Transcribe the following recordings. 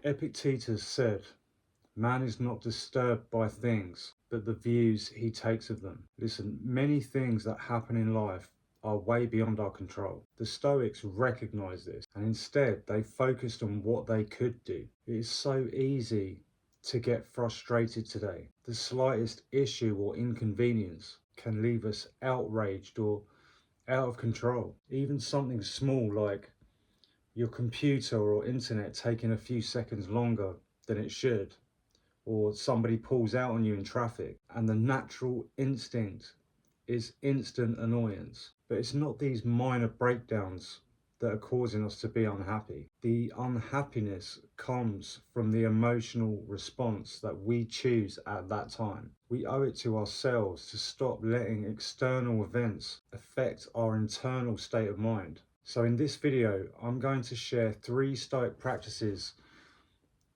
Epictetus said, "Man is not disturbed by things, but the views he takes of them." Listen, many things that happen in life are way beyond our control. The Stoics recognized this, and instead they focused on what they could do. It is so easy to get frustrated today. The slightest issue or inconvenience can leave us outraged or out of control. Even something small like your computer or internet taking a few seconds longer than it should, or somebody pulls out on you in traffic, and the natural instinct is instant annoyance. But it's not these minor breakdowns that are causing us to be unhappy. The unhappiness comes from the emotional response that we choose at that time. We owe it to ourselves to stop letting external events affect our internal state of mind. So in this video, I'm going to share 3 Stoic practices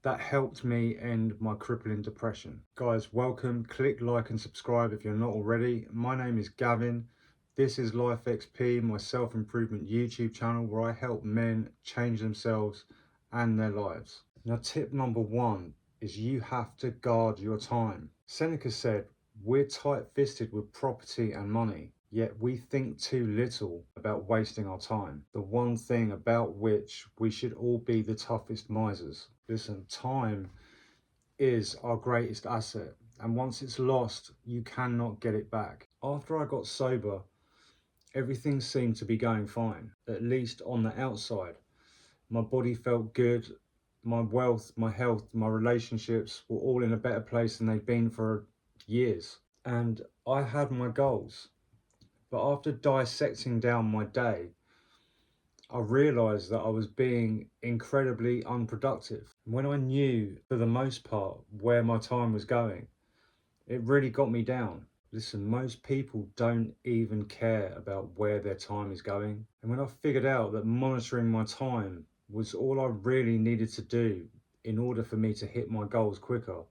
that helped me end my crippling depression. Guys, welcome. Click like and subscribe if you're not already. My name is Gavin. This is L.F.G, my self-improvement YouTube channel where I help men change themselves and their lives. Now, tip number 1 is you have to guard your time. Seneca said, "We're tight-fisted with property and money, yet we think too little about wasting our time, the one thing about which we should all be the toughest misers." Listen, time is our greatest asset, and once it's lost, you cannot get it back. After I got sober, everything seemed to be going fine, at least on the outside. My body felt good, my wealth, my health, my relationships were all in a better place than they've been for years. And I had my goals. But after dissecting down my day, I realised that I was being incredibly unproductive. When I knew, for the most part, where my time was going, it really got me down. Listen, most people don't even care about where their time is going. And when I figured out that monitoring my time was all I really needed to do in order for me to hit my goals quicker,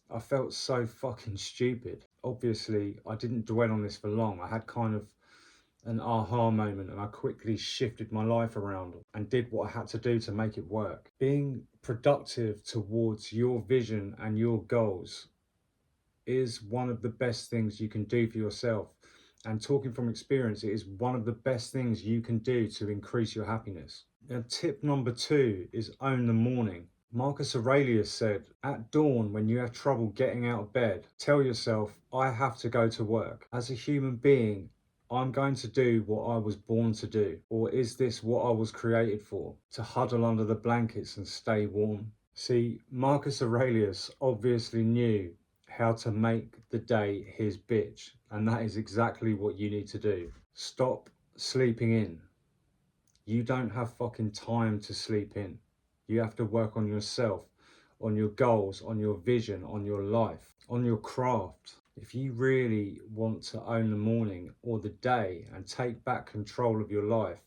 I felt so fucking stupid. Obviously, I didn't dwell on this for long. I had kind of an aha moment, and I quickly shifted my life around and did what I had to do to make it work. Being productive towards your vision and your goals is one of the best things you can do for yourself. And talking from experience, it is one of the best things you can do to increase your happiness. Now, tip number 2 is own the morning. Marcus Aurelius said, "At dawn, when you have trouble getting out of bed, tell yourself, I have to go to work. As a human being, I'm going to do what I was born to do. Or is this what I was created for? To huddle under the blankets and stay warm?" See, Marcus Aurelius obviously knew how to make the day his bitch, and that is exactly what you need to do. Stop sleeping in. You don't have fucking time to sleep in. You have to work on yourself, on your goals, on your vision, on your life, on your craft. If you really want to own the morning or the day and take back control of your life,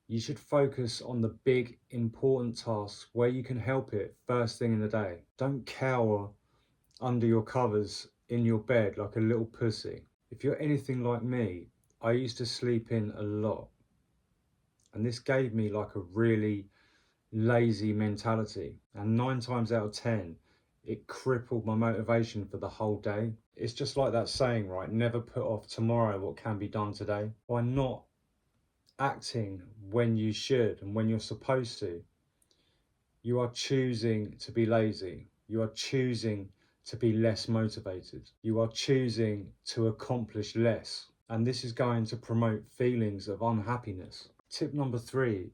you should focus on the big, important tasks where you can help it first thing in the day. Don't cower under your covers in your bed like a little pussy. If you're anything like me, I used to sleep in a lot. And this gave me like a really lazy mentality. And 9 times out of 10, it crippled my motivation for the whole day. It's just like that saying, right? Never put off tomorrow what can be done today. By not acting when you should and when you're supposed to, you are choosing to be lazy. You are choosing to be less motivated. You are choosing to accomplish less. And this is going to promote feelings of unhappiness. Tip number 3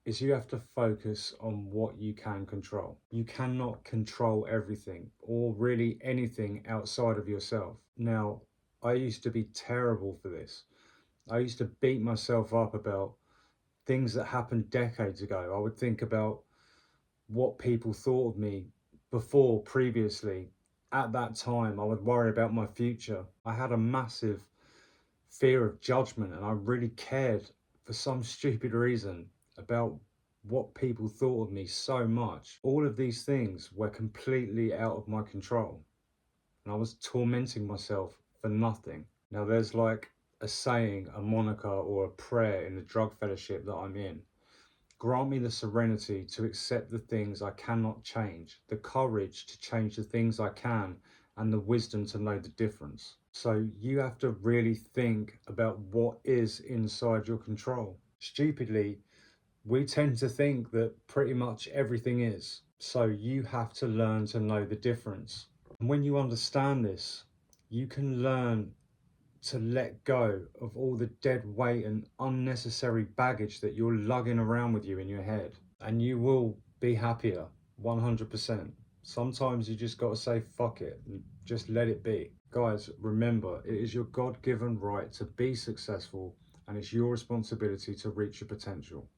is you have to focus on what you can control. You cannot control everything or really anything outside of yourself. Now, I used to be terrible for this. I used to beat myself up about things that happened decades ago. I would think about what people thought of me previously. At that time, I would worry about my future. I had a massive fear of judgment, and I really cared for some stupid reason about what people thought of me so much. All of these things were completely out of my control, and I was tormenting myself for nothing. Now, there's like a saying, a moniker, or a prayer in the drug fellowship that I'm in Grant me the serenity to accept the things I cannot change, the courage to change the things I can, and the wisdom to know the difference. So you have to really think about what is inside your control. Stupidly, we tend to think that pretty much everything is. So you have to learn to know the difference. And when you understand this, you can learn to let go of all the dead weight and unnecessary baggage that you're lugging around with you in your head. And you will be happier, 100%. Sometimes you just got to say fuck it and just let it be. Guys, remember, it is your God-given right to be successful, and it's your responsibility to reach your potential.